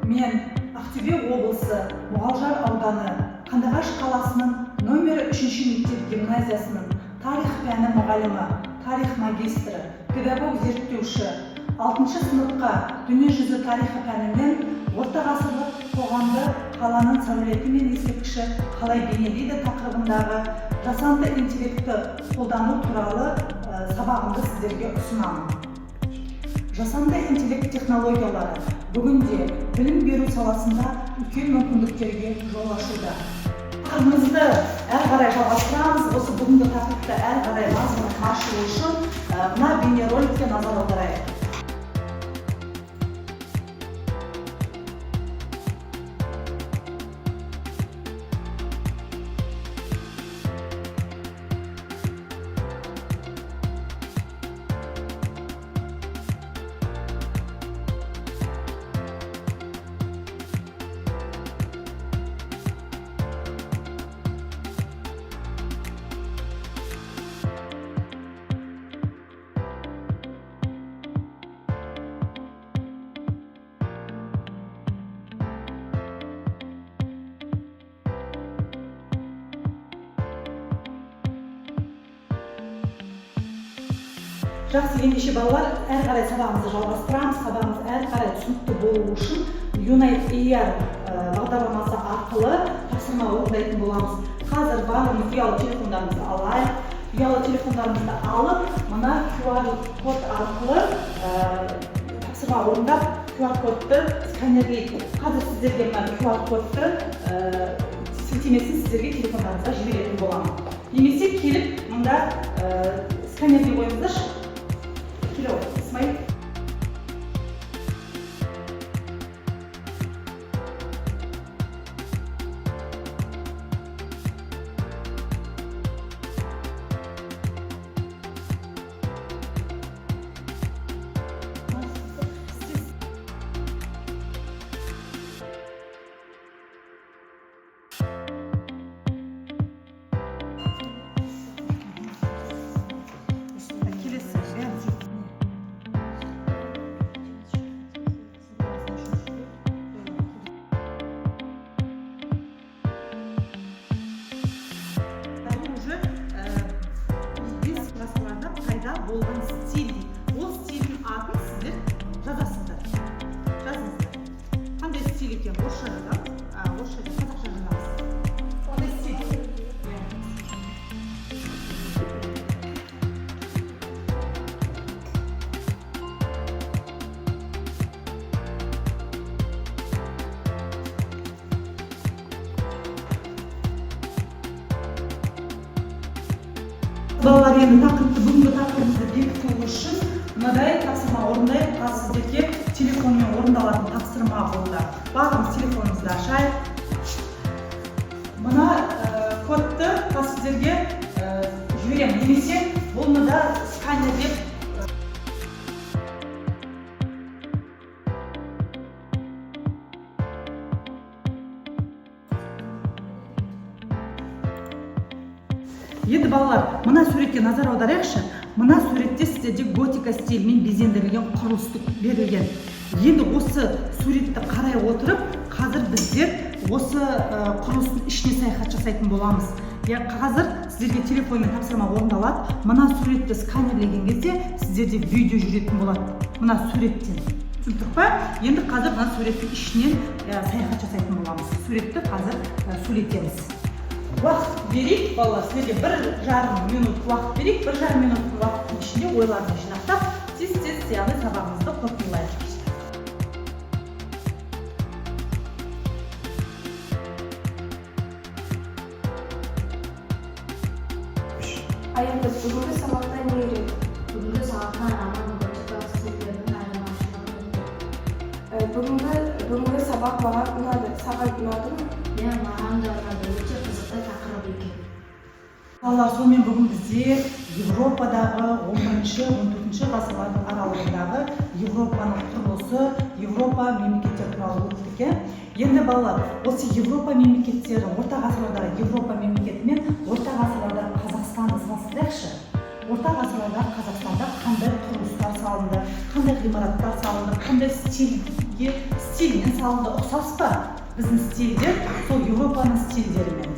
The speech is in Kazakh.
Мен Ақтөбе облысы Мұғалжар ауданы Қандыағаш қаласының номері 3-ші мектеп гимназиясының тарих пәні мұғалімі, тарих магистрі, педагог зерттеуші, 6-шы сыныпқа дүниежүзі тарихы пәнімен орта ғасырлық қоғамды қаланың сәулеті мен ескерткіші қалай бейнелейді тақырыбындағы жасанды интеллектті қолдану туралы сабағымды сіздерге ұсынамын. Жасанды интеллект технологиялары бүгінде білім беру саласында үлкен мүмкіндіктерге жол ашуда. Тақырыбымызды әрі қарай жалғастырамыз. Осы бүгінгі тақырыпты әрі қарай мазмұны ашу үшін мына бейнероликке назар аударайық. Жақсы, ендеше балалар, әрі қарай сабағымызды жалғастырамыз. Сабағымыз әрі қарай түсінікті болу үшін Unite бағдарламасы арқылы тапсырма орындайтын боламыз. Қазір барлығымыз ұялы телефондарымызды алайық. Ұялы телефондарымызды алып, мына QR код арқылы тапсырма орындап, QR кодты сканерлейді. Қазір сіздерге мына QR кодты сілтемесін сіздерге телефондарыңызға жіберетін боламын. Немесе келіп, мұнда сканерлей қойыңыздаршы. Hello, Ismail. Болған стиль. Ол стильдің атын сіздер жазасыздар. Жазыңыздар. Қандай стиль екен? Орысша жазамыз. Орысша қазақша жазамыз. Қандай стиль? Балалар, енді бүгінгі тақырыбымызды бекіту үшін мынадай тапсырма орындайық. Қазір сіздерге телефонмен орындалатын тапсырма болды. Барлығымыз телефонымызды ашайық. Мына кодты сіздерге жіберемін. Немесе бұны да сканерлеп Енді балалар, мына суретке назар аударайықшы. Мына суретте сіздерде готика стилімен безендірілген құрылысты берілген. Енді осы суретті қарай отырып, қазір біздер осы құрылыстың ішіне саяхат жасайтын боламыз. Қазір сіздерге телефонмен тапсырма орындалады. Мына суретті сканерлеген кезде сіздерде видео жүретін болады. Мына суреттен. Түсіндік па? Енді қазір мына суреттің ішінен саяхат жасайтын боламыз. Суретті қазір сөйлетеміз. Уақыт берейік, балалар, сіздерге 1,5 минут уақыт берейік. 1,5 минут уақыттың ішінде ойларды жинақтап, тез-тез сияны сабағымызды қорытындылайық. Айымыз, бүгінгі сабақта не үйрендік? Бүгінгі сабақта роман готика стильдерінің айырмашылығы. Бүгінгі сабақ маған ұнады. Саған ұнады ма? Маған да ұнады. Өте қызықты тақырып екен. Балалар, сонымен бүгін бізде Европадағы 11-14 ғасырлардың аралығындағы Европаның құрылысы, Европа мемлекеттері туралы өттік. Енді балалар, осы Европа мемлекеттері, орта ғасырлардағы Европа мемлекеті мен орта ғасырлардағы Қазақстанды салыстырайықшы. орта ғасырларда Қазақстанда қандай құрылыстар салынды, қандай ғимараттар салынды, қандай стильмен салынды, ұқсас па? Біздің стильдер сол Еуропаның стильдерімен.